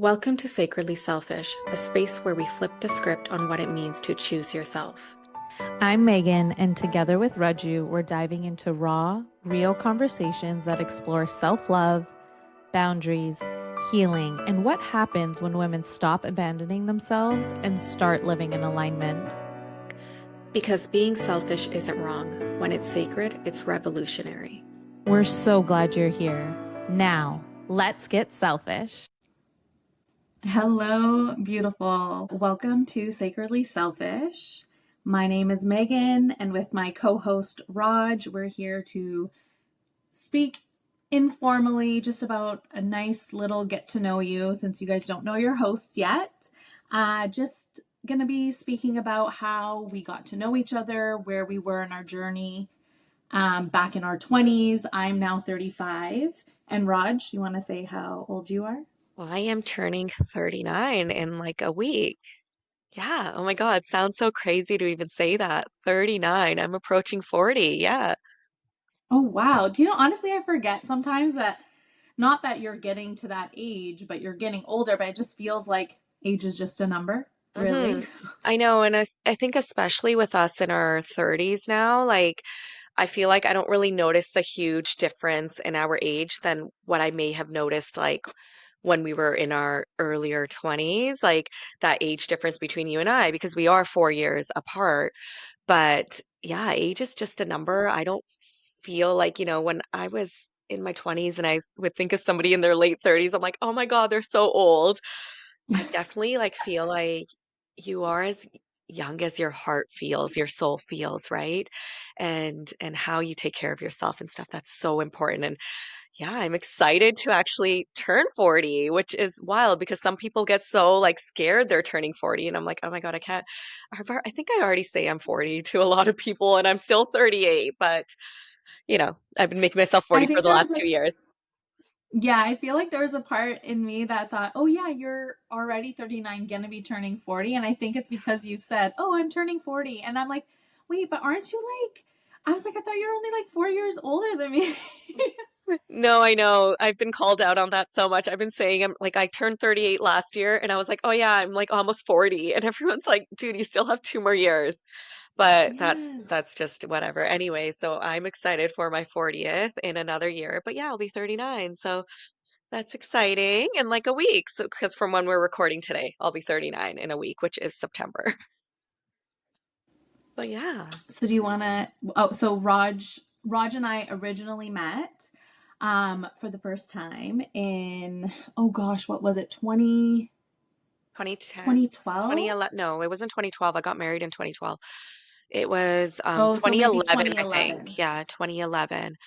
Welcome to Sacredly Selfish, a space where we flip the script on what it means to choose yourself. I'm Megan, and together with Raju, we're diving into raw, real conversations that explore self love, boundaries, healing, and what happens when women stop abandoning themselves and start living in alignment. Because being selfish isn't wrong. When it's sacred, it's revolutionary. We're so glad you're here. Now, let's get selfish. Hello, beautiful. Welcome to Sacredly Selfish. My name is Megan, and with my co host Raj, we're here to speak informally just about a nice little get to know you since you guys don't know your host yet. Just going to be speaking about how we got to know each other, where we were in our journey back in our 20s. I'm now 35. And Raj, you want to say how old you are? Well, I am turning 39 in like a week. Yeah. Oh my God. Sounds so crazy to even say that. 39. I'm approaching 40. Yeah. Oh, wow. Do you know, honestly, I forget sometimes that not that you're getting to that age, but you're getting older, but it just feels like age is just a number, hmm really. I know. And I think especially with us in our 30s now, like I feel like I don't really notice the huge difference in our age than what I may have noticed like when we were in our earlier 20s, like that age difference between you and I, because we are 4 years apart. But yeah, age is just a number. I don't feel like, when I was in my 20s and I would think of somebody in their late 30s, I'm like, "Oh my God, they're so old." I definitely like feel like you are as young as your heart feels, your soul feels, right? And how you take care of yourself and stuff, that's so important. And yeah, I'm excited to actually turn 40, which is wild because some people get so like scared they're turning 40 and I'm like, "Oh my God, I can't." I think I already say I'm 40 to a lot of people and I'm still 38, but I've been making myself I 40 for think the there was last 2 like, years. yeah, I feel like there was a part in me that thought, oh, yeah, you're already 39, gonna be turning 40. And I think it's because you said, oh, I'm turning 40. And I'm like, wait, but aren't you like, I was like, I thought you were only like 4 years older than me. No, I know. I've been called out on that so much. I've been saying I'm like I turned 38 last year and I was like, "Oh yeah, I'm like almost 40." And everyone's like, "Dude, you still have 2 more years." But that's Yes. that's just whatever. Anyway, so I'm excited for my 40th in another year. But yeah, I'll be 39. So that's exciting in like a week. So because from when we're recording today, I'll be 39 in a week, which is September. But yeah. So do you want to? Oh, so Raj and I originally met for the first time in, oh gosh, what was it? 2010, 2012? 2011. No, it wasn't 2012. I got married in 2012. It was Oh, so maybe 2011, I think. 2011. Yeah, 2011.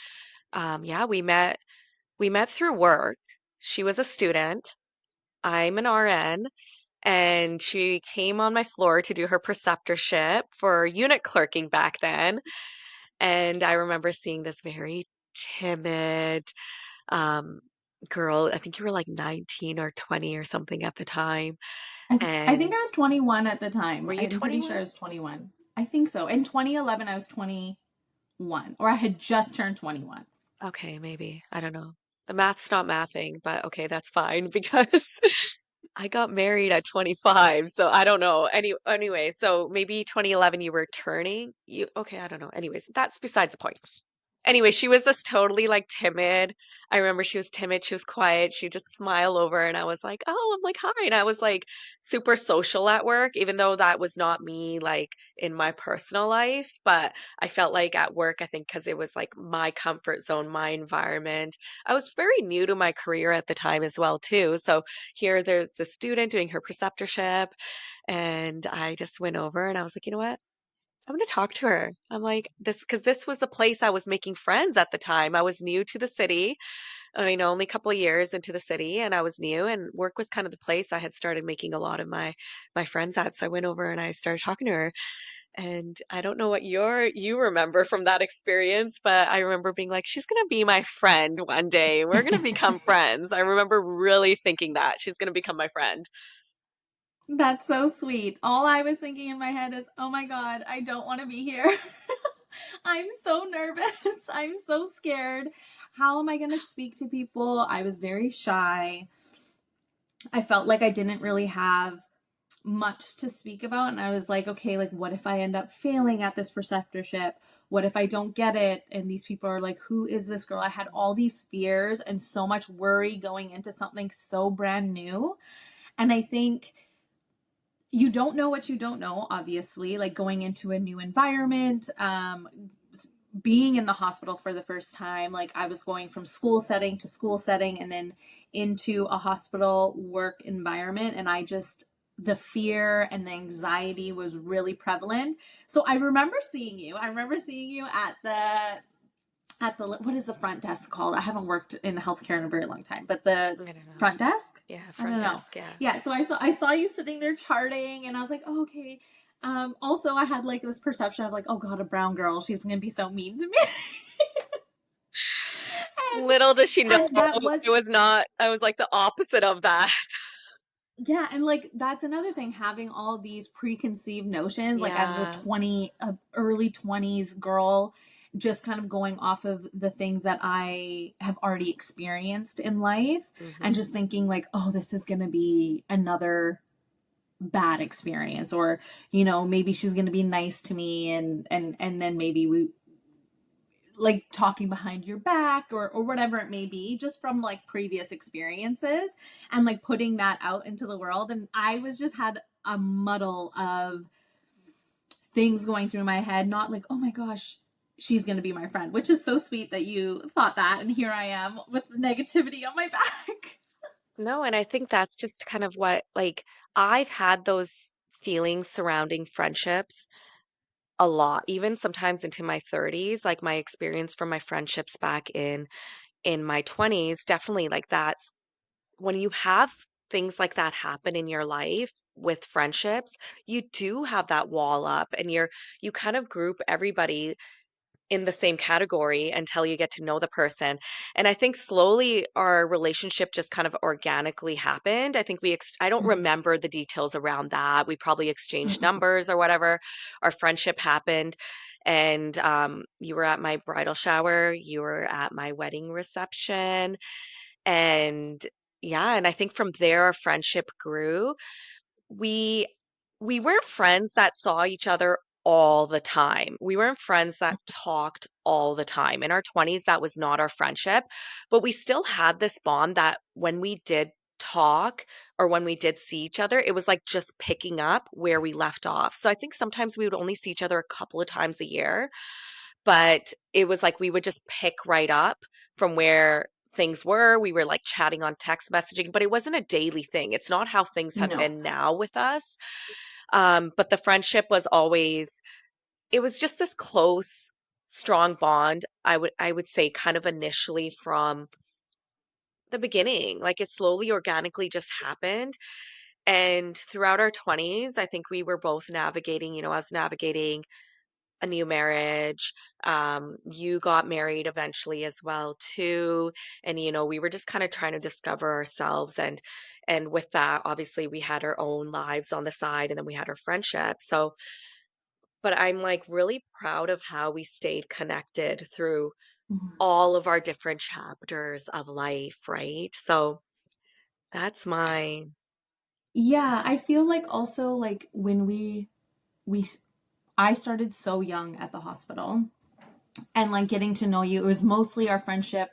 Yeah, we met through work. She was a student. I'm an RN, and she came on my floor to do her preceptorship for unit clerking back then. And I remember seeing this very timid um, girl. I think you were like 19 or 20 or something at the time. I think And I was 21 at the time. were you I'm pretty sure I 21? was 21. I think so. In 2011, I was 21, or I had just turned 21. Okay, maybe. I don't know. The math's not mathing, but okay, that's fine because I got married at 25, so I don't know. Anyway, so maybe 2011 you were turning. You okay, I don't know. Anyways, that's besides the point. Anyway, she was this totally like timid. I remember she was timid, she was quiet, she'd just smile over and I was like, "Oh," I'm like, "Hi." And I was like super social at work, even though that was not me like in my personal life, but I felt like at work, I think because it was like my comfort zone, my environment. I was very new to my career at the time as well too. So here there's the student doing her preceptorship and I just went over and I was like, "You know what? I'm gonna talk to her." I'm like, because this was the place I was making friends at the time. I was new to the city. I mean, only a couple of years into the city, and I was new, and work was kind of the place I had started making a lot of my friends at. So I went over and I started talking to her. And I don't know what you remember from that experience, but I remember being like, she's gonna be my friend one day. We're gonna become friends. I remember really thinking that she's gonna become my friend. That's so sweet. All I was thinking in my head is, oh my God, I don't want to be here. I'm so nervous. I'm so scared. How am I going to speak to people? I was very shy. I felt like I didn't really have much to speak about, and I was like, okay, like what if I end up failing at this preceptorship? What if I don't get it and these people are like, who is this girl? I had all these fears and so much worry going into something so brand new. And I think you don't know what you don't know, obviously, like going into a new environment, being in the hospital for the first time. Like I was going from school setting to school setting and then into a hospital work environment, and the fear and the anxiety was really prevalent. So I remember seeing you. At the what is the front desk called? I haven't worked in healthcare in a very long time, but the I don't know. front desk? Yeah, I front don't know. desk. Yeah. Yeah, so I saw you sitting there charting, and I was like, oh, okay. Also, I had like this perception of like, oh God, a brown girl, she's gonna be so mean to me. and Little does she know, and that was it was not, I was like the opposite of that. yeah, and like that's another thing, having all these preconceived notions, like as Yeah. early 20s girl, just kind of going off of the things that I have already experienced in life, and just thinking like, oh, this is going to be another bad experience, or maybe she's going to be nice to me, and then maybe we like talking behind your back, or whatever it may be, just from like previous experiences, and like putting that out into the world. And I was just had a muddle of things going through my head, not like, oh my gosh, she's going to be my friend, which is so sweet that you thought that. And here I am with negativity on my back. No, and I think that's just kind of what, like, I've had those feelings surrounding friendships a lot, even sometimes into my 30s. Like my experience from my friendships back in my 20s, definitely like that. When you have things like that happen in your life with friendships, you do have that wall up, and you kind of group everybody in the same category until you get to know the person. And I think slowly our relationship just kind of organically happened. I think I don't remember the details around that. We probably exchanged numbers or whatever. Our friendship happened. And you were at my bridal shower, you were at my wedding reception. And yeah, and I think from there our friendship grew. We we weren't friends that saw each other all the time. We weren't friends that talked all the time. In our 20s, that was not our friendship, but we still had this bond that when we did talk or when we did see each other, it was like just picking up where we left off. So I think sometimes we would only see each other a couple of times a year, but it was like we would just pick right up from where things were. We were like chatting on text messaging, but it wasn't a daily thing. It's not how things have No. been now with us. But the friendship was always, it was just this close, strong bond. I would say kind of initially from the beginning, like it slowly organically just happened. And throughout our 20s, I think we were both navigating, I was navigating a new marriage. You got married eventually as well too, and we were just kind of trying to discover ourselves, and with that, obviously, we had our own lives on the side, and then we had our friendship. So, but I'm like really proud of how we stayed connected through all of our different chapters of life, right? So that's my Yeah, I feel like also like when we I started so young at the hospital, and like getting to know you, it was mostly our friendship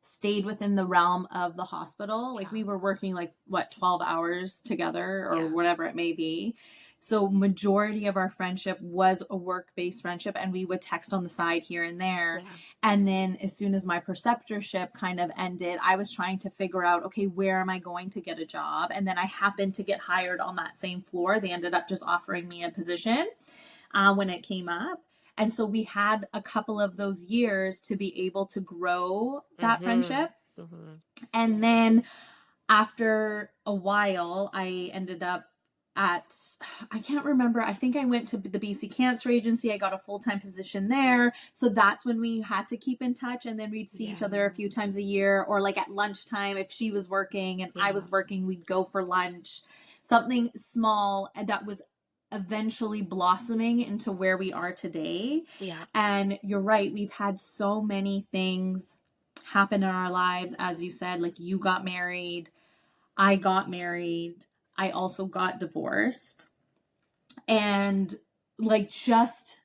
stayed within the realm of the hospital. Like yeah, we were working like what, 12 hours together or yeah, whatever it may be. So majority of our friendship was a work-based friendship, and we would text on the side here and there. yeah. And then as soon as my preceptorship kind of ended, I was trying to figure out, okay, where am I going to get a job? And then I happened to get hired on that same floor. They ended up just offering me a position when it came up. And so we had a couple of those years to be able to grow that Mm-hmm. friendship. Mm-hmm. And then after a while, I ended up at, I can't remember, I think I went to the BC Cancer Agency. I got a full-time position there. So that's when we had to keep in touch, and then we'd see Yeah, each other a few times a year, or like at lunchtime, if she was working and I yeah, was working, we'd go for lunch. Something small, and that was eventually blossoming into where we are today. yeah. And you're right, we've had so many things happen in our lives. As you said, like you got married, I got married. I also got divorced. And like just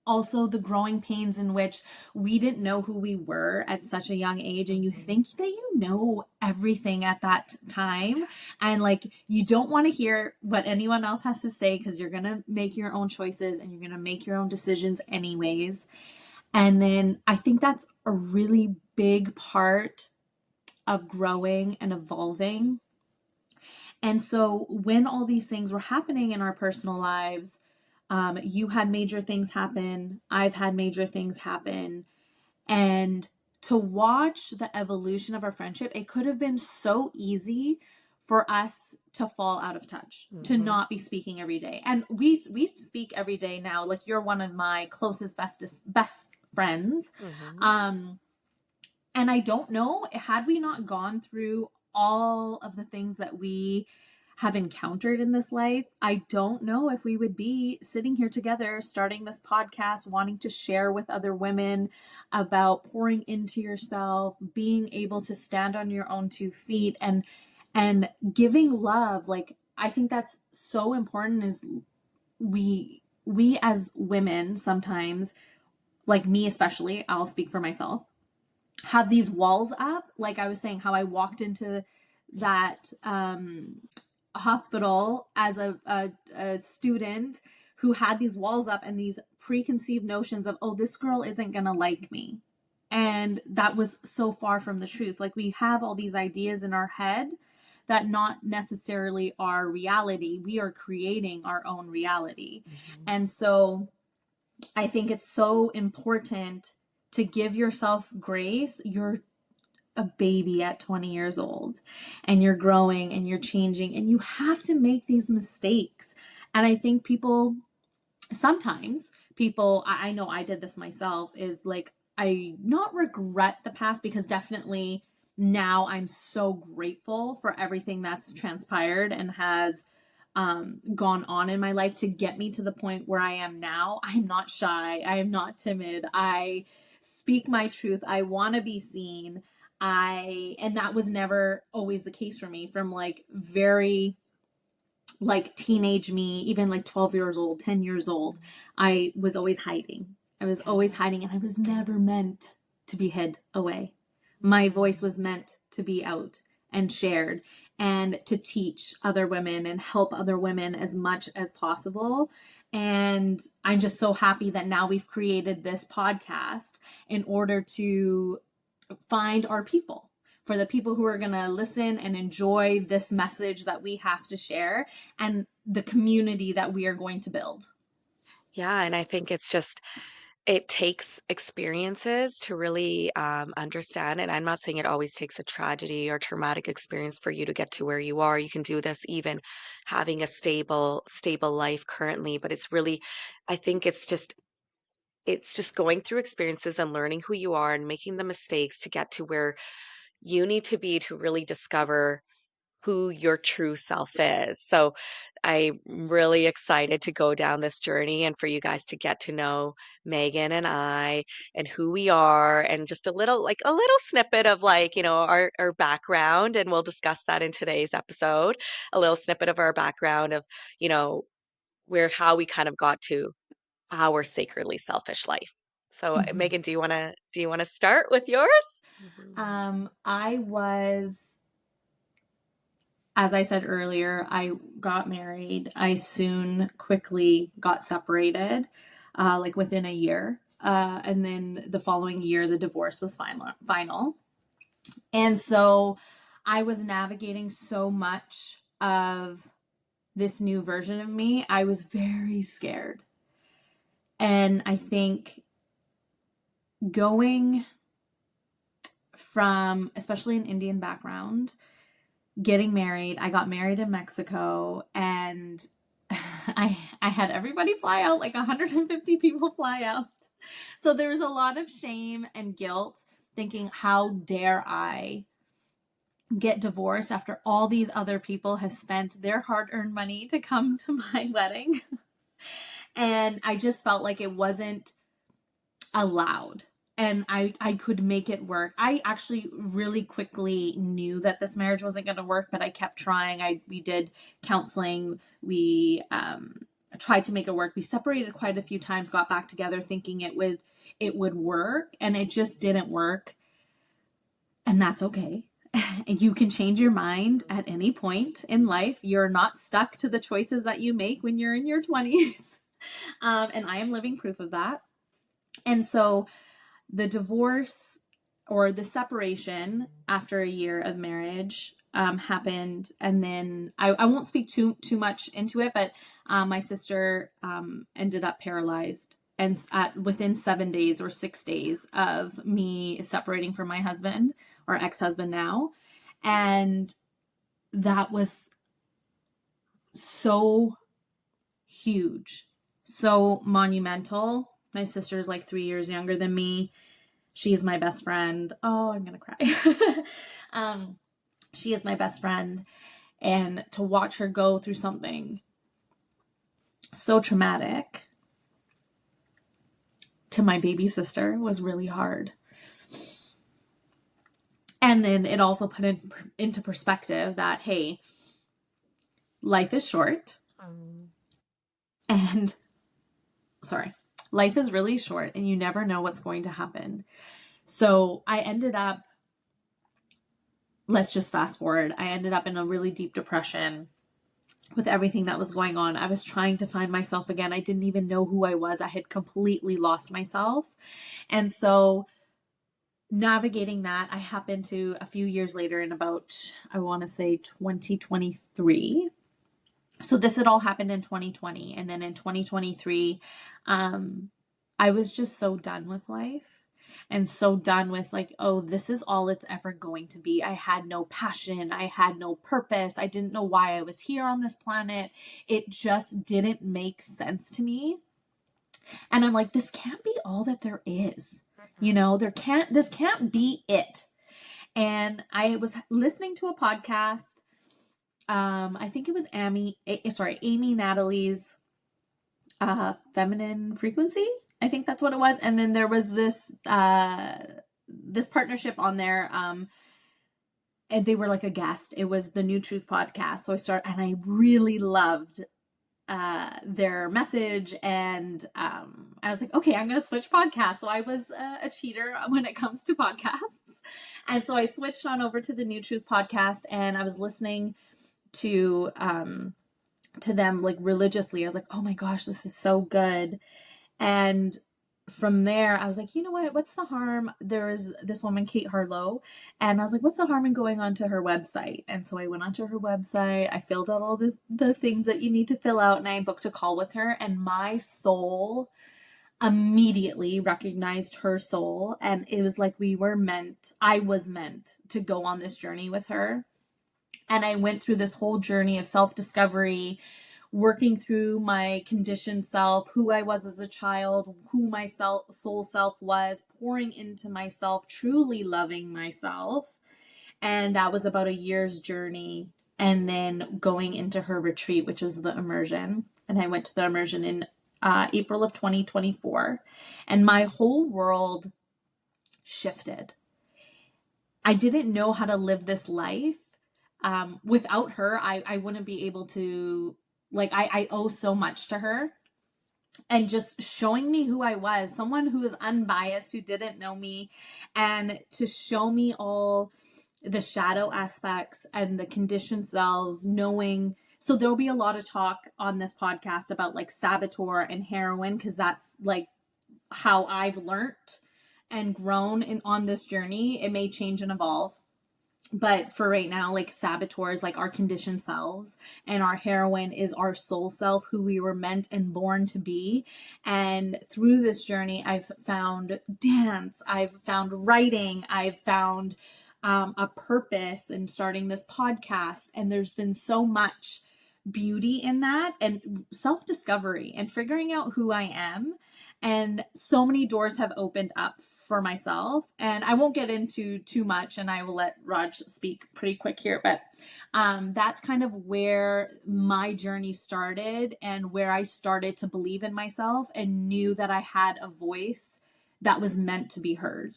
also the growing pains in which we didn't know who we were at such a young age, and you think that you know everything at that time, and like you don't want to hear what anyone else has to say because you're gonna make your own choices and you're gonna make your own decisions anyways. And then I think that's a really big part of growing and evolving. And so when all these things were happening in our personal lives, you had major things happen. I've had major things happen. And to watch the evolution of our friendship, it could have been so easy for us to fall out of touch, to not be speaking every day. And we speak every day now. Like you're one of my closest, best friends. And I don't know, had we not gone through all of the things that we have encountered in this life, I don't know if we would be sitting here together, starting this podcast, wanting to share with other women about pouring into yourself, being able to stand on your own 2 feet, and giving love. Like, I think that's so important. Is we as women sometimes, like me especially, I'll speak for myself, have these walls up. Like I was saying, how I walked into that hospital as a student who had these walls up and these preconceived notions of, oh, this girl isn't gonna like me. And that was so far from the truth. Like we have all these ideas in our head that not necessarily are reality. We are creating our own reality. And so I think it's so important to give yourself grace. You're a baby at 20 years old and you're growing and you're changing and you have to make these mistakes. And I think sometimes people, I know I did this myself, is like, I not regret the past, because definitely now I'm so grateful for everything that's transpired and has gone on in my life to get me to the point where I am now. I'm not shy. I am not timid. I speak my truth. I want to be seen. And that was never always the case for me. From like very like teenage me, even like 12 years old, 10 years old, I was always hiding. I was always hiding, and I was never meant to be hid away. My voice was meant to be out and shared and to teach other women and help other women as much as possible. And I'm just so happy that now we've created this podcast in order to find our people, for the people who are going to listen and enjoy this message that we have to share, and the community that we are going to build. Yeah, and I think it takes experiences to really understand. And I'm not saying it always takes a tragedy or traumatic experience for you to get to where you are. You can do this even having a stable life currently. But it's really, I think it's just going through experiences and learning who you are and making the mistakes to get to where you need to be to really discover who your true self is. So I'm really excited to go down this journey and for you guys to get to know Megan and I and who we are, and just a little snippet of our background, and we'll discuss that in today's episode. A little snippet of our background of, you know, how we kind of got to our sacredly selfish life. So Megan, do you want to start with yours? I was, as I said earlier, I got married. I soon quickly got separated, like within a year. And then the following year, the divorce was final. And so I was navigating so much of this new version of me. I was very scared. And I think going from, especially an Indian background, getting married, I got married in Mexico, and I had everybody fly out, like 150 people fly out. So there was a lot of shame and guilt, thinking, how dare I get divorced after all these other people have spent their hard-earned money to come to my wedding. And I just felt like it wasn't allowed. and I could make it work. I actually really quickly knew that this marriage wasn't going to work, but I kept trying. We did counseling. We tried to make it work. We separated quite a few times, got back together thinking it would work, and it just didn't work. And that's okay. And you can change your mind at any point in life. You're not stuck to the choices that you make when you're in your 20s. And I am living proof of that. And so the divorce or the separation after a year of marriage happened. And then I won't speak too much into it, but my sister ended up paralyzed. And within 7 days or 6 days of me separating from my husband, or ex-husband now. And that was so huge, so monumental. My sister's like 3 years younger than me. She is my best friend. Oh, I'm going to cry. She is my best friend. And to watch her go through something so traumatic to my baby sister was really hard. And then it also put into perspective that, hey, life is short. And life is really short, and you never know what's going to happen. So I ended up, let's just fast forward. I ended up in a really deep depression with everything that was going on. I was trying to find myself again. I didn't even know who I was. I had completely lost myself. And so navigating that, I happened to, a few years later, in about, I want to say 2023. So this had all happened in 2020. And then in 2023, I was just so done with life and so done with like, oh, this is all it's ever going to be. I had no passion. I had no purpose. I didn't know why I was here on this planet. It just didn't make sense to me. And I'm like, this can't be all that there is. You know, this can't be it. And I was listening to a podcast. I think it was Amy Natalie's Feminine Frequency. I think that's what it was. And then there was this partnership on there. And they were like a guest. It was the New Truth podcast. So and I really loved their message, and I was like, okay, I'm gonna switch podcasts. So I was a cheater when it comes to podcasts, and so I switched on over to the New Truth podcast, and I was listening to them like religiously. I was like, oh my gosh, this is so good. And from there, I was like, you know what? What's the harm? There is this woman, Kate Harlow, and I was like, what's the harm in going onto her website? And so I went onto her website. I filled out all the things that you need to fill out, and I booked a call with her. And my soul immediately recognized her soul, and it was like I was meant to go on this journey with her. And I went through this whole journey of self-discovery, working through my conditioned self, who I was as a child, who my soul self was, pouring into myself, truly loving myself. And that was about a year's journey. And then going into her retreat, which was the immersion. And I went to the immersion in April of 2024. And my whole world shifted. I didn't know how to live this life. Without her, I wouldn't be able to, like, I owe so much to her, and just showing me who I was, someone who is unbiased, who didn't know me, and to show me all the shadow aspects and the conditioned selves, knowing. So there'll be a lot of talk on this podcast about like saboteur and heroine, because that's like how I've learned and grown on this journey. It may change and evolve. But for right now, like saboteur is like our conditioned selves, and our heroine is our soul self, who we were meant and born to be. And through this journey, I've found dance, I've found writing, I've found a purpose in starting this podcast. And there's been so much beauty in that, and self-discovery and figuring out who I am. And so many doors have opened up for myself, and I won't get into too much, and I will let Raj speak pretty quick here, but that's kind of where my journey started, and where I started to believe in myself and knew that I had a voice that was meant to be heard.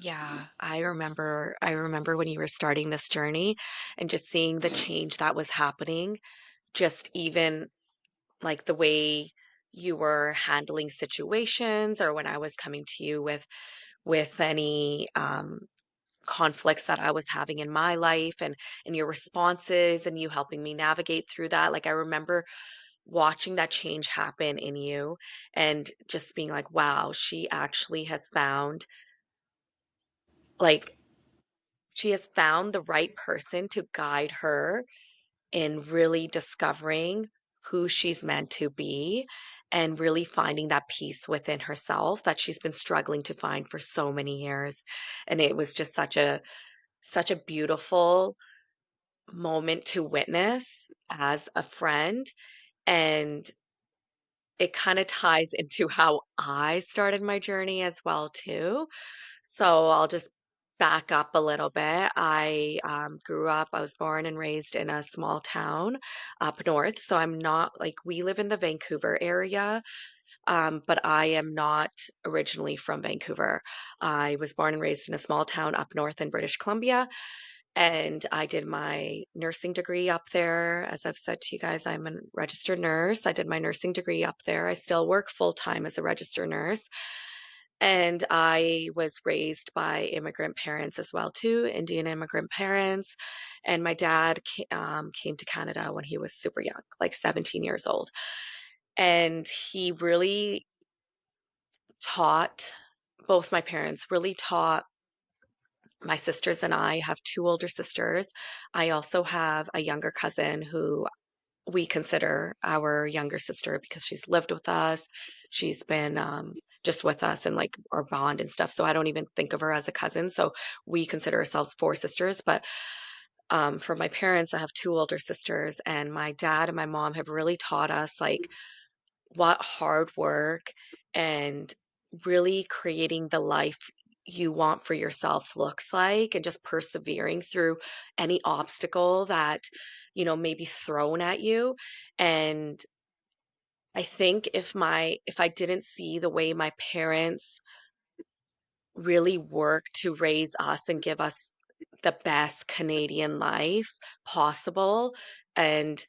Yeah, I remember when you were starting this journey and just seeing the change that was happening, just even like the way you were handling situations or when I was coming to you with any conflicts that I was having in my life and your responses and you helping me navigate through that. Like I remember watching that change happen in you and just being like, wow, she actually has found like she has found the right person to guide her in really discovering who she's meant to be and really finding that peace within herself that she's been struggling to find for so many years. And it was just such a beautiful moment to witness as a friend. And it kind of ties into how I started my journey as well too. So I'll just back up a little bit. I was born and raised in a small town up north. So I'm not like we live in the Vancouver area, but I am not originally from Vancouver. I was born and raised in a small town up north in British Columbia. And I did my nursing degree up there. As I've said to you guys, I'm a registered nurse. I did my nursing degree up there. I still work full time as a registered nurse. And I was raised by immigrant parents as well too, Indian immigrant parents. And my dad came to Canada when he was super young, like 17 years old. And he really taught, both my parents really taught my sisters and I have two older sisters. I also have a younger cousin who we consider our younger sister because she's lived with us. She's been just with us and like our bond and stuff. So I don't even think of her as a cousin. So we consider ourselves four sisters. But for my parents, I have two older sisters, and my dad and my mom have really taught us like what hard work and really creating the life you want for yourself looks like and just persevering through any obstacle that may be thrown at you. And I think if I didn't see the way my parents really work to raise us and give us the best Canadian life possible and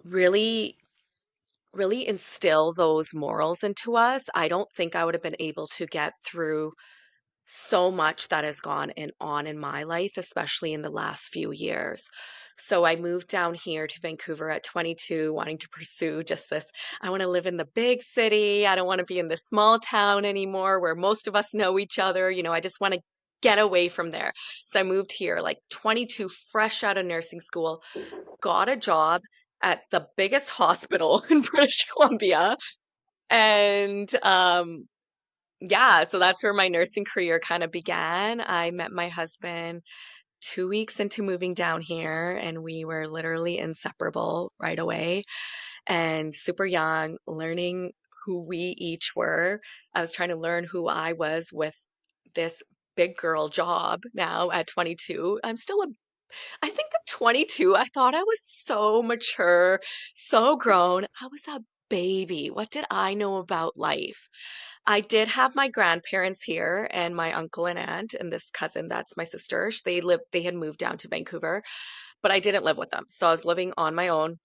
really really instill those morals into us, I don't think I would have been able to get through so much that has gone on in my life, especially in the last few years. So I moved down here to Vancouver at 22, wanting to pursue just this. I want to live in the big city. I don't want to be in this small town anymore where most of us know each other. I just want to get away from there. So I moved here like 22, fresh out of nursing school, got a job at the biggest hospital in British Columbia. And yeah, so that's where my nursing career kind of began. I met my husband 2 weeks into moving down here, and we were literally inseparable right away and super young, learning who we each were. I was trying to learn who I was with this big girl job now at 22. I think I'm 22. I thought I was so mature, so grown. I was a baby. What did I know about life? I did have my grandparents here and my uncle and aunt and this cousin that's my sister. They had moved down to Vancouver, but I didn't live with them. So I was living on my own,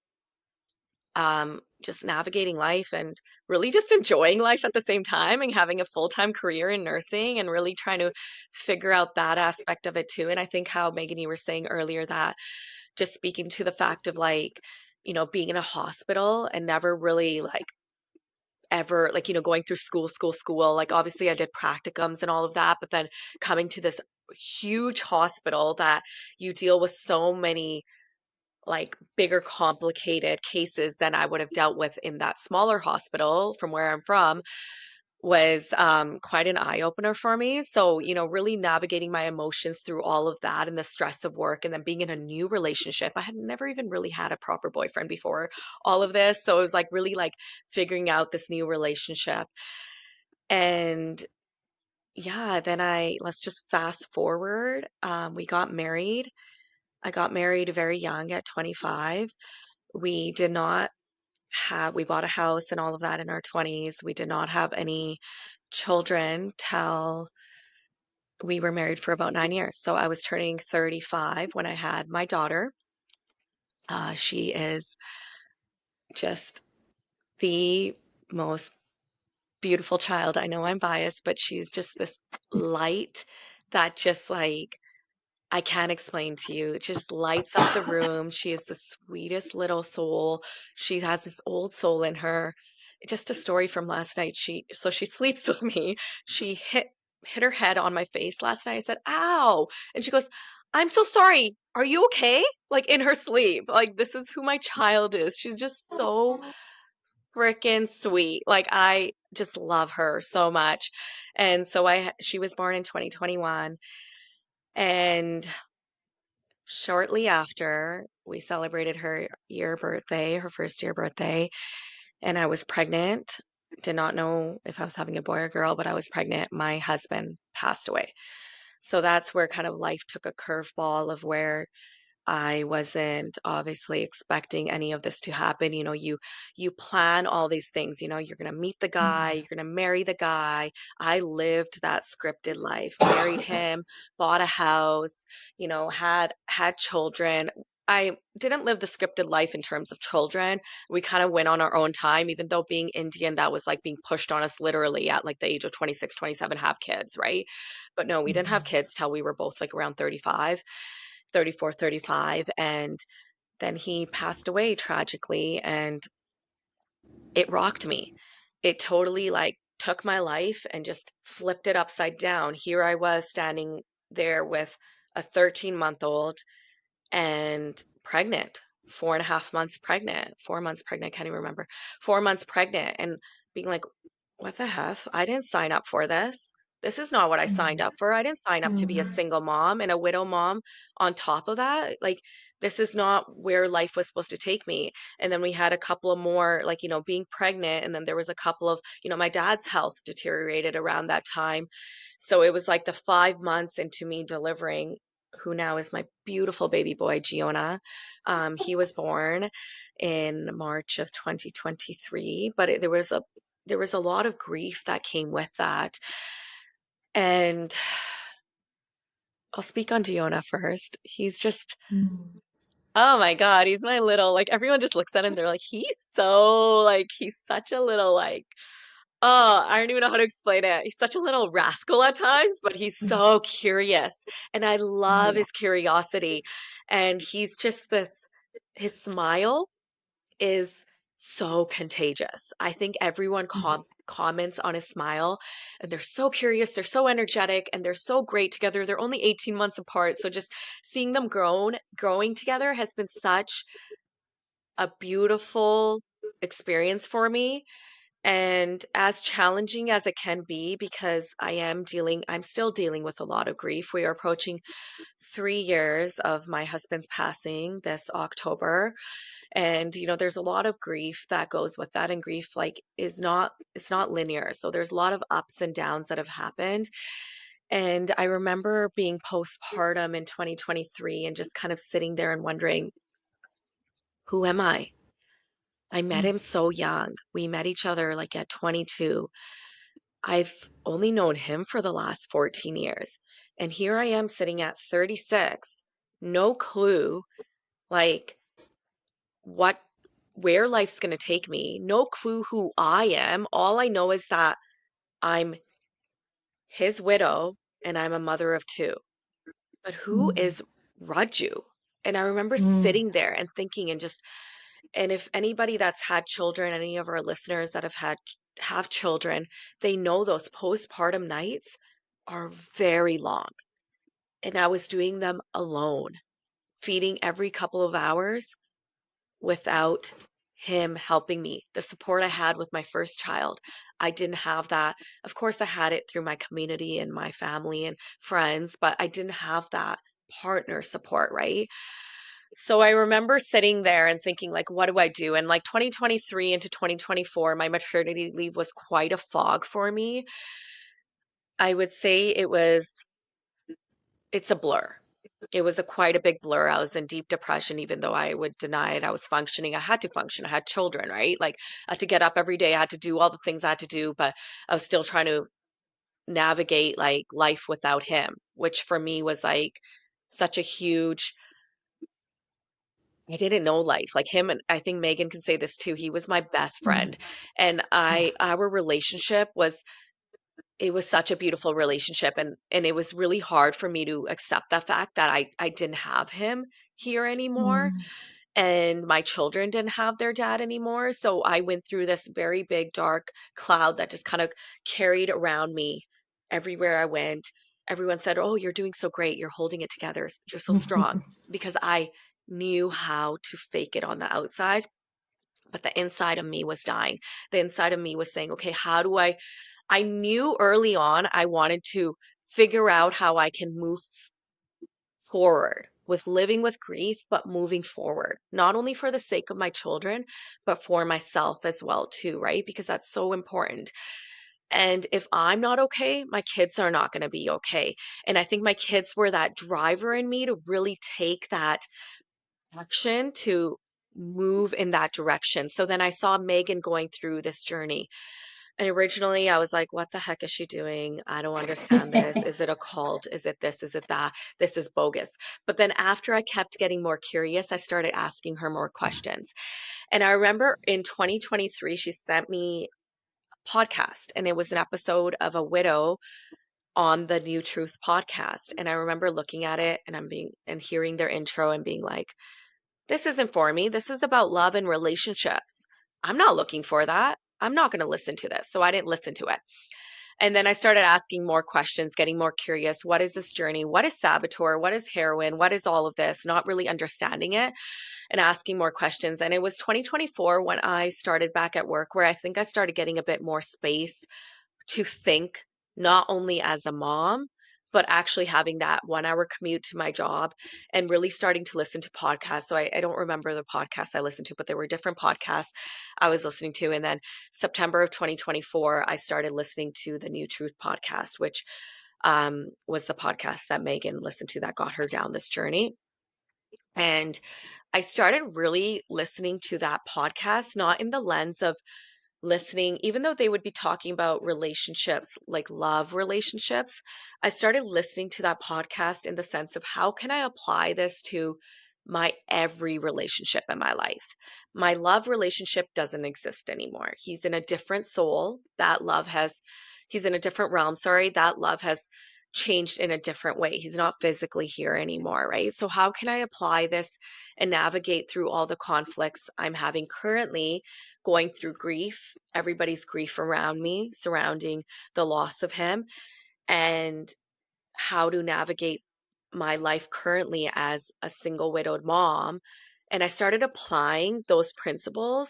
just navigating life and really just enjoying life at the same time and having a full-time career in nursing and really trying to figure out that aspect of it too. And I think how Megan, you were saying earlier that just speaking to the fact of like, being in a hospital and never really like ever like, going through school. Like obviously I did practicums and all of that, but then coming to this huge hospital that you deal with so many like bigger complicated cases than I would have dealt with in that smaller hospital from where I'm from was quite an eye opener for me. So, really navigating my emotions through all of that and the stress of work and then being in a new relationship. I had never even really had a proper boyfriend before all of this. So it was like really like figuring out this new relationship. And yeah, then let's just fast forward. We got married. I got married very young at 25. We did not we bought a house and all of that in our 20s. We did not have any children till we were married for about 9 years. So I was turning 35 when I had my daughter. She is just the most beautiful child. I know I'm biased, but she's just this light that just like I can't explain to you. It just lights up the room. She is the sweetest little soul. She has this old soul in her. Just a story from last night. She sleeps with me. She hit her head on my face last night. I said, "Ow." And she goes, "I'm so sorry. Are you okay?" Like in her sleep. Like this is who my child is. She's just so freaking sweet. Like I just love her so much. And so she was born in 2021, and shortly after we celebrated her first year birthday, and I was pregnant. Did not know if I was having a boy or girl, but I was pregnant. My husband passed away. So that's where kind of life took a curveball of where I wasn't obviously expecting any of this to happen. You plan all these things, you're going to meet the guy, you're going to marry the guy. I lived that scripted life, married him, bought a house, had children. I didn't live the scripted life in terms of children. We kind of went on our own time, even though being Indian, that was like being pushed on us literally at like the age of 26, 27, have kids, right? But no, we didn't have kids till we were both like around 35, 34, 35, and then he passed away tragically, and it rocked me. It totally like took my life and just flipped it upside down. Here I was standing there with a 13-month-old and pregnant, 4.5 months pregnant, 4 months pregnant, I can't even remember, 4 months pregnant, and being like, what the heck? I didn't sign up for this. This is not what I signed up for. I didn't sign up to be a single mom and a widow mom on top of that. Like, this is not where life was supposed to take me. And then we had a couple of more, like, being pregnant. And then there was a couple of, my dad's health deteriorated around that time. So it was like the 5 months into me delivering who now is my beautiful baby boy, Giona. He was born in March of 2023, but there was a lot of grief that came with that. And I'll speak on Giona first. He's just, oh my God, he's my little, like everyone just looks at him, they're like, he's such a little like, oh, I don't even know how to explain it. He's such a little rascal at times, but he's so curious. And I love his curiosity. And he's just his smile is so contagious. I think everyone comments on his smile, and they're so curious, they're so energetic, and they're so great together. They're only 18 months apart. So just seeing them growing together has been such a beautiful experience for me, and as challenging as it can be, because I'm still dealing with a lot of grief. We are approaching 3 years of my husband's passing this October. And, there's a lot of grief that goes with that. And grief like it's not linear. So there's a lot of ups and downs that have happened. And I remember being postpartum in 2023 and just kind of sitting there and wondering, who am I? I met him so young. We met each other like at 22. I've only known him for the last 14 years. And here I am sitting at 36, no clue like what where life's going to take me, no clue who I am. All I know is that I'm his widow and I'm a mother of two. But who is Raju? And I remember sitting there and thinking and if anybody that's had children, any of our listeners that have children, they know those postpartum nights are very long. And I was doing them alone, feeding every couple of hours without him helping me. The support I had with my first child, I didn't have that. Of course, I had it through my community and my family and friends, but I didn't have that partner support, right? So I remember sitting there and thinking, like, what do I do? And like 2023 into 2024, my maternity leave was quite a fog for me. I would say it's a blur. it was quite a big blur. I was in deep depression, even though I would deny it. I was functioning. I had to function. I had children, right? Like I had to get up every day. I had to do all the things I had to do, but I was still trying to navigate like life without him, which for me was like such a huge, I didn't know life. Like him, and I think Megan can say this too. He was my best Mm. friend. And Yeah. our relationship was, it was such a beautiful relationship, and it was really hard for me to accept the fact that I didn't have him here anymore, Mm. and my children didn't have their dad anymore. So I went through this very big dark cloud that just kind of carried around me everywhere I went. Everyone said, "Oh, you're doing so great. You're holding it together. You're so strong." Because I knew how to fake it on the outside, but the inside of me was dying. The inside of me was saying, "Okay, how do I knew early on I wanted to figure out how I can move forward with living with grief, but moving forward, not only for the sake of my children, but for myself as well too, right? Because that's so important. And if I'm not okay, my kids are not going to be okay. And I think my kids were that driver in me to really take that action to move in that direction. So then I saw Megan going through this journey, and originally I was like, what the heck is she doing? I don't understand this. Is it a cult? Is it this? Is it that? This is bogus. But then after I kept getting more curious, I started asking her more questions. And I remember in 2023, she sent me a podcast, and it was an episode of a widow on the New Truth podcast. And I remember looking at it and hearing their intro and being like, this isn't for me. This is about love and relationships. I'm not looking for that. I'm not going to listen to this. So I didn't listen to it. And then I started asking more questions, getting more curious. What is this journey? What is Saboteur? What is heroin? What is all of this? Not really understanding it and asking more questions. And it was 2024 when I started back at work where I think I started getting a bit more space to think, not only as a mom, but actually having that 1 hour commute to my job and really starting to listen to podcasts. So I don't remember the podcasts I listened to, but there were different podcasts I was listening to. And then September of 2024, I started listening to the New Truth podcast, which was the podcast that Megan listened to that got her down this journey. And I started really listening to that podcast, not in the lens of listening, even though they would be talking about relationships, like love relationships, I started listening to that podcast in the sense of how can I apply this to my every relationship in my life? My love relationship doesn't exist anymore. He's in a different soul. He's in a different realm. Sorry, that love has changed in a different way. He's not physically here anymore, right? So, how can I apply this and navigate through all the conflicts I'm having currently? Going through grief, everybody's grief around me, surrounding the loss of him, and how to navigate my life currently as a single widowed mom. And I started applying those principles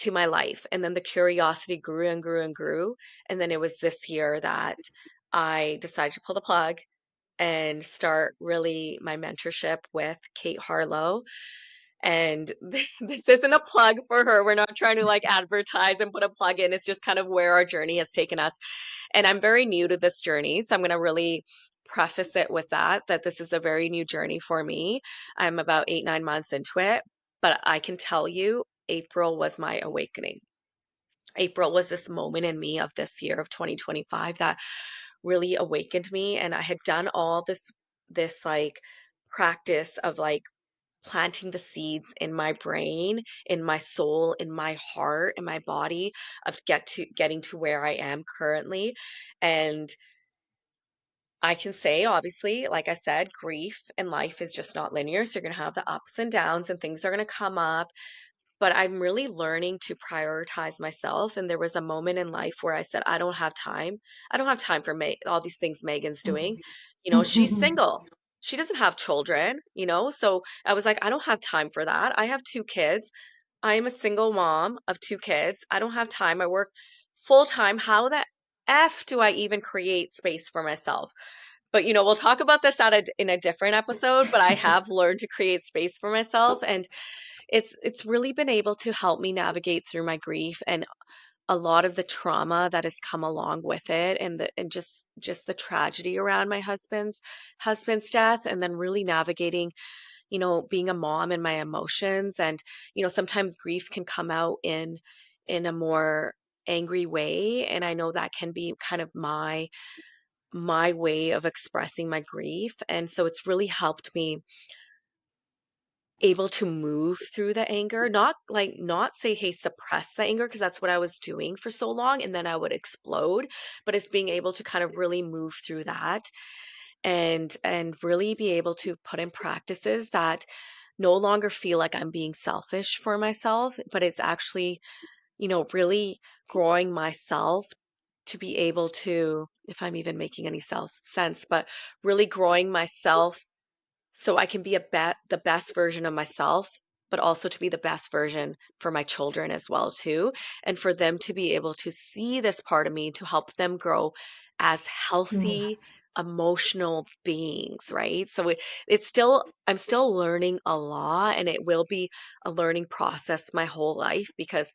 to my life. And then the curiosity grew and grew and grew. And then it was this year that I decided to pull the plug and start really my mentorship with Kate Harlow. And this isn't a plug for her. We're not trying to like advertise and put a plug in. It's just kind of where our journey has taken us. And I'm very new to this journey. So I'm going to really preface it with that this is a very new journey for me. I'm about 8, 9 months into it. But I can tell you, April was my awakening. April was this moment in me of this year of 2025 that really awakened me. And I had done all this like practice of like planting the seeds in my brain, in my soul, in my heart, in my body of getting to where I am currently. And I can say, obviously, like I said, grief in life is just not linear. So you're going to have the ups and downs, and things are going to come up. But I'm really learning to prioritize myself. And there was a moment in life where I said, I don't have time. I don't have time for all these things Megan's doing. She's single. She doesn't have children. So I was like, I don't have time for that. I have 2 kids. I am a single mom of 2 kids. I don't have time. I work full time. How the F do I even create space for myself? But we'll talk about this in a different episode. But I have learned to create space for myself, and it's really been able to help me navigate through my grief and a lot of the trauma that has come along with it, and just the tragedy around my husband's death, and then really navigating, being a mom and my emotions. And sometimes grief can come out in a more angry way, and I know that can be kind of my way of expressing my grief. And so it's really helped me able to move through the anger, not say, hey, suppress the anger, because that's what I was doing for so long, and then I would explode. But it's being able to kind of really move through that, and really be able to put in practices that no longer feel like I'm being selfish for myself, but it's actually, really growing myself to be able to, if I'm even making any sense, but really growing myself so I can be the best version of myself, but also to be the best version for my children as well too, and for them to be able to see this part of me to help them grow as Mm. healthy emotional beings, right? So it's still, I'm still learning a lot, and it will be a learning process my whole life, because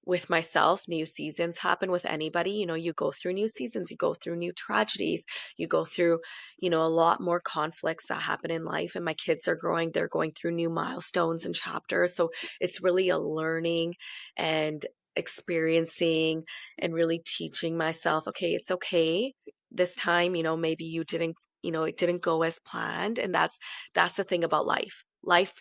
with myself, new seasons happen with anybody. You go through new seasons, you go through new tragedies, you go through, a lot more conflicts that happen in life. And my kids are growing, they're going through new milestones and chapters. So it's really a learning and experiencing and really teaching myself, okay, it's okay. This time, maybe you didn't, it didn't go as planned. And that's the thing about life. Life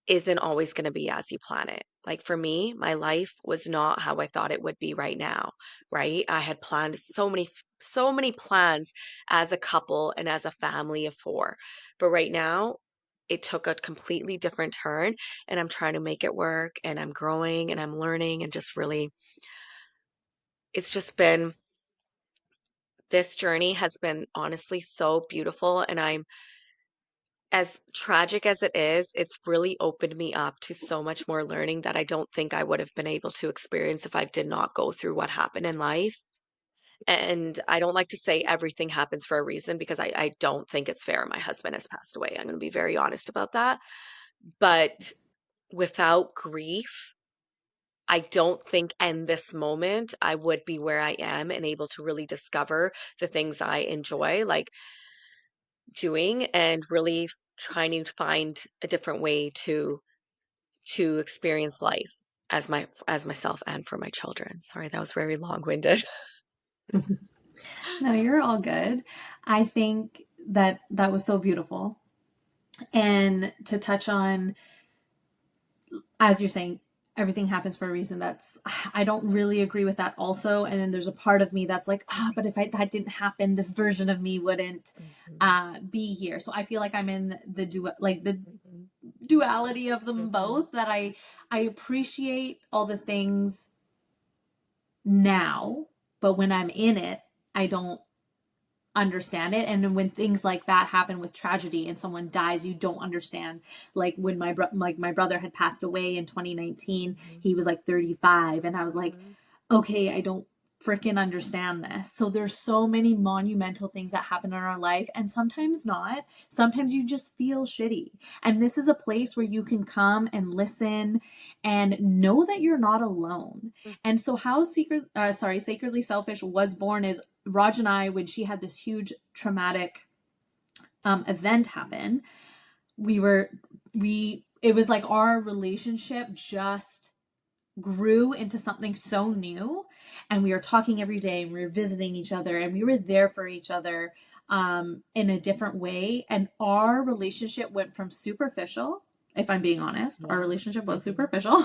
isn't always going to be as you plan it. Like for me, my life was not how I thought it would be right now, right? I had planned so many plans as a couple and as a family of four. But right now, it took a completely different turn, and I'm trying to make it work, and I'm growing and I'm learning, and just really, it's just been, this journey has been honestly so beautiful. And I'm, as tragic as it is, it's really opened me up to so much more learning that I don't think I would have been able to experience if I did not go through what happened in life. And I don't like to say everything happens for a reason, because I don't think it's fair. My husband has passed away. I'm going to be very honest about that. But without grief, I don't think in this moment I would be where I am and able to really discover the things I enjoy, like doing, and really trying to find a different way to experience life as myself and for my children. Sorry, that was very long-winded. No, you're all good. I think that that was so beautiful. And to touch on, as you're saying, everything happens for a reason. That's, I don't really agree with that also. And then there's a part of me that's like, but if that didn't happen, this version of me wouldn't be here. So I feel like I'm in the duality of them both, that I appreciate all the things now, but when I'm in it, I don't understand it. And when things like that happen with tragedy and someone dies, you don't understand. Like when my brother had passed away in 2019, he was like 35, and I was like, okay, I don't freaking understand this. So there's so many monumental things that happen in our life, and sometimes not. Sometimes you just feel shitty. And this is a place where you can come and listen and know that you're not alone. And so how Sacredly Selfish was born is Raj and I, when she had this huge traumatic event happen, it was like our relationship just grew into something so new, and we were talking every day, and we were visiting each other, and we were there for each other in a different way. And our relationship went from superficial, if I'm being honest, our relationship was superficial,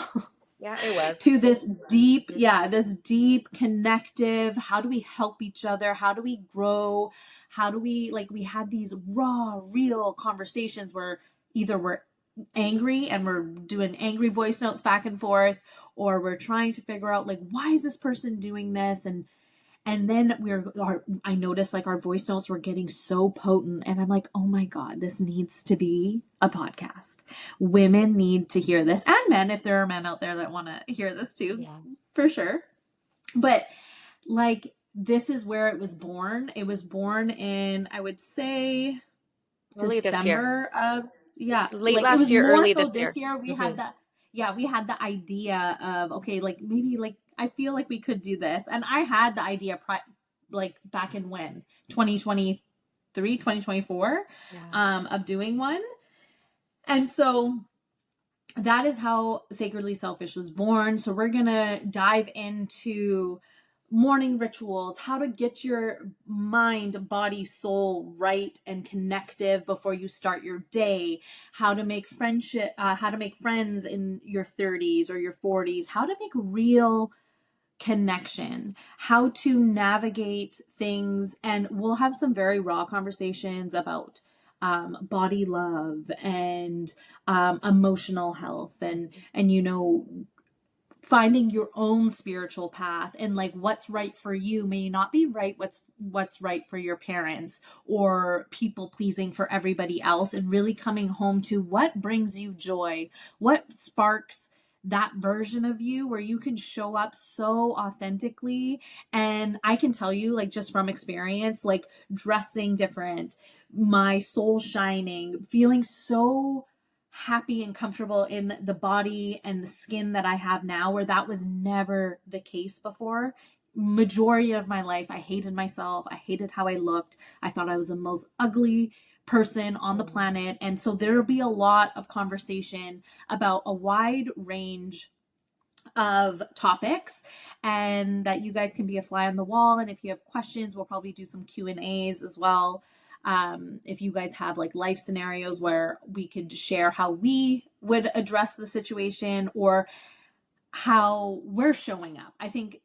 Yeah, it was. to this deep connective, how do we help each other, how do we grow, how do we, like, we had these raw real conversations where either we're angry and we're doing angry voice notes back and forth, or we're trying to figure out, like, why is this person doing this, and then I noticed, like, our voice notes were getting so potent, and I'm like, oh my God, this needs to be a podcast. Women need to hear this, and men, if there are men out there that want to hear this too, Yeah. for sure. But like, this is where it was born. It was born in, I would say, Early this year. December of, yeah, Late it last was year, more early so this year. this year. We had the idea of, okay, like maybe like I feel like we could do this. And I had the idea like back in when 2023, 2024, of doing one. And so that is how Sacredly Selfish was born. So we're going to dive into morning rituals, how to get your mind, body, soul right and connective before you start your day, how to make friends in your 30s or your 40s, how to make real connection, how to navigate things. And we'll have some very raw conversations about body love and emotional health and finding your own spiritual path, and like what's right for you may not be right what's right for your parents, or people pleasing for everybody else, and really coming home to what brings you joy, what sparks that version of you where you can show up so authentically. And I can tell you, like, just from experience, like dressing different, my soul shining, feeling so happy and comfortable in the body and the skin that I have now, where that was never the case before. Majority of my life, I hated myself. I hated how I looked. I thought I was the most ugly person on the planet. And so there'll be a lot of conversation about a wide range of topics, and that you guys can be a fly on the wall. And if you have questions, we'll probably do some Q&As as well. If you guys have like life scenarios where we could share how we would address the situation or how we're showing up. I think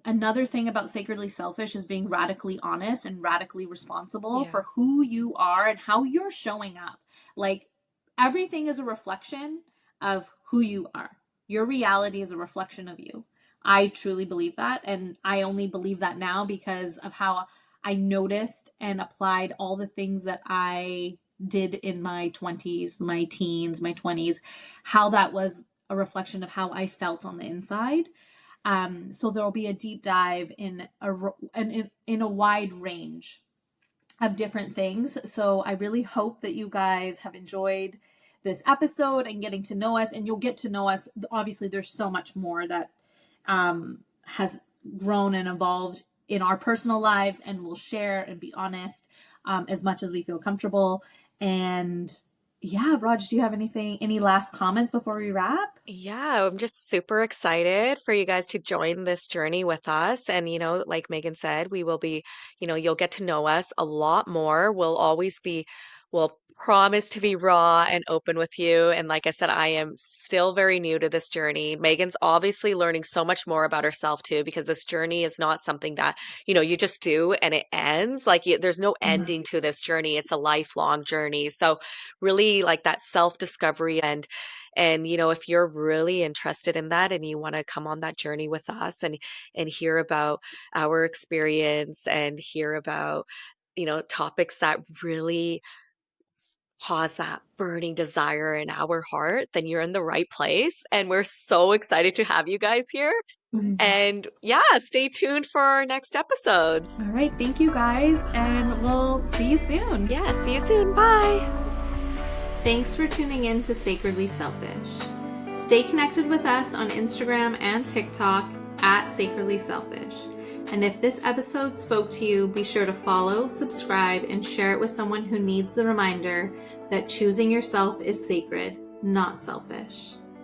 another thing about Sacredly Selfish is being radically honest and radically responsible for who you are and how you're showing up. Like, everything is a reflection of who you are. Your reality is a reflection of you. I truly believe that. And I only believe that now because of how I noticed and applied all the things that I did in my 20s, my teens, my 20s, how that was a reflection of how I felt on the inside. So there'll be a deep dive in a wide range of different things. So I really hope that you guys have enjoyed this episode and getting to know us, and you'll get to know us. Obviously, there's so much more that has grown and evolved in our personal lives, and we'll share and be honest as much as we feel comfortable. And yeah, Raj, do you have any last comments before we wrap? Yeah, I'm just super excited for you guys to join this journey with us. And, like Megan said, we will be, you'll get to know us a lot more. We'll promise to be raw and open with you. And like I said, I am still very new to this journey. Megan's obviously learning so much more about herself too, because this journey is not something that, you just do and it ends. Like, there's no ending to this journey. It's a lifelong journey. So really, like, that self-discovery, and if you're really interested in that and you want to come on that journey with us and hear about our experience and hear about topics that really cause that burning desire in our heart, then you're in the right place. And we're so excited to have you guys here. And yeah, stay tuned for our next episodes. All right. Thank you guys. And we'll see you soon. Yeah, see you soon. Bye. Thanks for tuning in to Sacredly Selfish. Stay connected with us on Instagram and TikTok at Sacredly Selfish. And if this episode spoke to you, be sure to follow, subscribe, and share it with someone who needs the reminder that choosing yourself is sacred, not selfish.